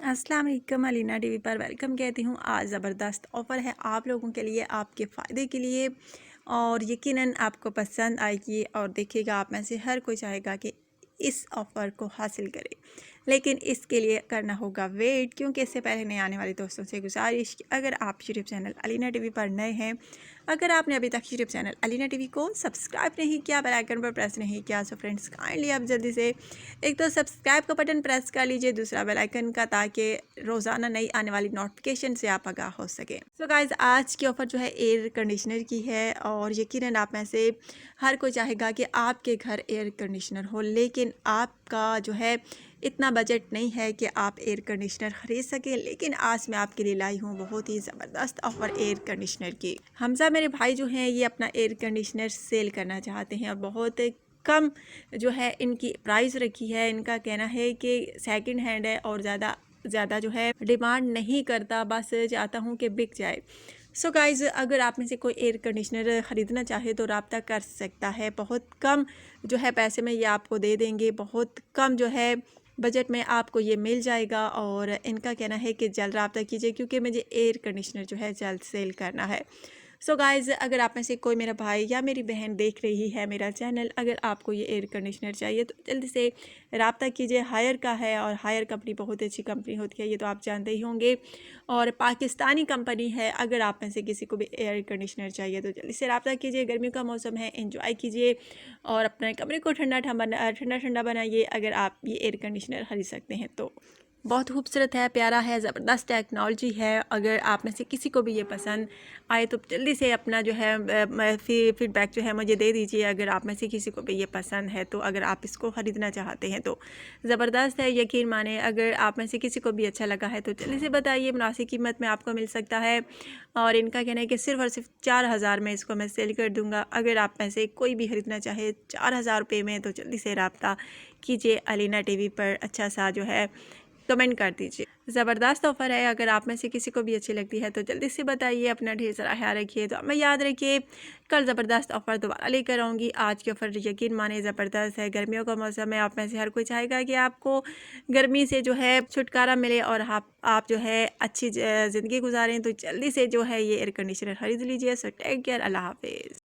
अस्सलाम वालेकुम, अलीना टीवी पर वेलकम कहती हूँ। आज ज़बरदस्त ऑफ़र है आप लोगों के लिए, आपके फ़ायदे के लिए, और यकीनन आपको पसंद आएगी। और देखिएगा, आप में से हर कोई चाहेगा कि इस ऑफ़र को हासिल करे, लेकिन इसके लिए करना होगा वेट, क्योंकि इससे पहले नए आने वाले दोस्तों से गुजारिश कि अगर आप यूट्यूब चैनल अलीना टीवी पर नए हैं, अगर आपने अभी तक यूट्यूब चैनल अलीना टीवी को सब्सक्राइब नहीं किया, बेल आइकन पर प्रेस नहीं किया, सो फ्रेंड्स काइंडली आप जल्दी से एक तो सब्सक्राइब का बटन प्रेस कर लीजिए, दूसरा बेल आइकन का, ताकि रोज़ाना नई आने वाली नोटिफिकेशन से आप आगाह हो सके। सो गाइज़, आज की ऑफ़र जो है एयर कंडीशनर की है, और यकीनन आप में से हर कोई चाहेगा कि आपके घर एयर कंडीशनर हो, लेकिन आपका जो है इतना बजट नहीं है कि आप एयर कंडीशनर ख़रीद सकें। लेकिन आज मैं आपके लिए लाई हूँ बहुत ही ज़बरदस्त ऑफ़र एयर कंडीशनर की। हमज़ा मेरे भाई जो हैं, ये अपना एयर कंडीशनर सेल करना चाहते हैं, और बहुत कम जो है इनकी प्राइस रखी है। इनका कहना है कि सेकंड हैंड है और ज़्यादा जो है डिमांड नहीं करता, बस चाहता हूँ कि बिक जाए। सो गाइज़, अगर आप में से कोई एयर कंडीशनर ख़रीदना चाहे तो रब्ता कर सकता है। बहुत कम जो है पैसे में ये आपको दे देंगे, बहुत कम जो है बजट में आपको ये मिल जाएगा। और इनका कहना है कि जल्द रब्ता कीजिए, क्योंकि मुझे एयर कंडीशनर जो है जल्द सेल करना है। सो गाइज़, अगर आप में से कोई मेरा भाई या मेरी बहन देख रही है मेरा चैनल, अगर आपको ये एयर कंडीशनर चाहिए तो जल्दी से रब्ता कीजिए। हायर का है, और हायर कंपनी बहुत अच्छी कंपनी होती है, ये तो आप जानते ही होंगे, और पाकिस्तानी कंपनी है। अगर आप में से किसी को भी एयर कंडीशनर चाहिए तो जल्दी से रब्ता कीजिए। गर्मियों का मौसम है, इंजॉय कीजिए और अपने कमरे को ठंडा ठंडा बनाइए, अगर आप ये एयर कंडीशनर ख़रीद सकते हैं तो। बहुत खूबसूरत है, प्यारा है, ज़बरदस्त टेक्नोलॉजी है। अगर आप में से किसी को भी ये पसंद आए तो जल्दी से अपना जो है फीडबैक जो है मुझे दे दीजिए। अगर आप में से किसी को भी ये पसंद है तो, अगर आप इसको ख़रीदना चाहते हैं तो ज़बरदस्त है, यकीन माने। अगर आप में से किसी को भी अच्छा लगा है तो जल्दी से बताइए, मुनासिब कीमत में आपको मिल सकता है। और इनका कहना है कि सिर्फ़ और सिर्फ 4000 में इसको मैं सेल कर दूँगा। अगर आप में से कोई भी ख़रीदना चाहे 4000 रुपये में, तो जल्दी से रब्ता कीजिए। अलीना टीवी पर अच्छा सा जो है कमेंट कर दीजिए। ज़बरदस्त ऑफ़र है, अगर आप में से किसी को भी अच्छी लगती है तो जल्दी से बताइए। अपना ढेर सारा ख्याल रखिए, तो मैं याद रखिए कल ज़बरदस्त ऑफ़र दोबारा लेकर आऊँगी। आज की ऑफ़र यकीन माने ज़बरदस्त है, गर्मियों का मौसम है, आप में से हर कोई चाहेगा कि आपको गर्मी से जो है छुटकारा मिले और आप जो है अच्छी ज़िंदगी गुजारें। तो जल्दी से जो है ये एयर कंडीशनर ख़रीद लीजिए। सो टेक केयर, अल्लाह हाफ़िज़।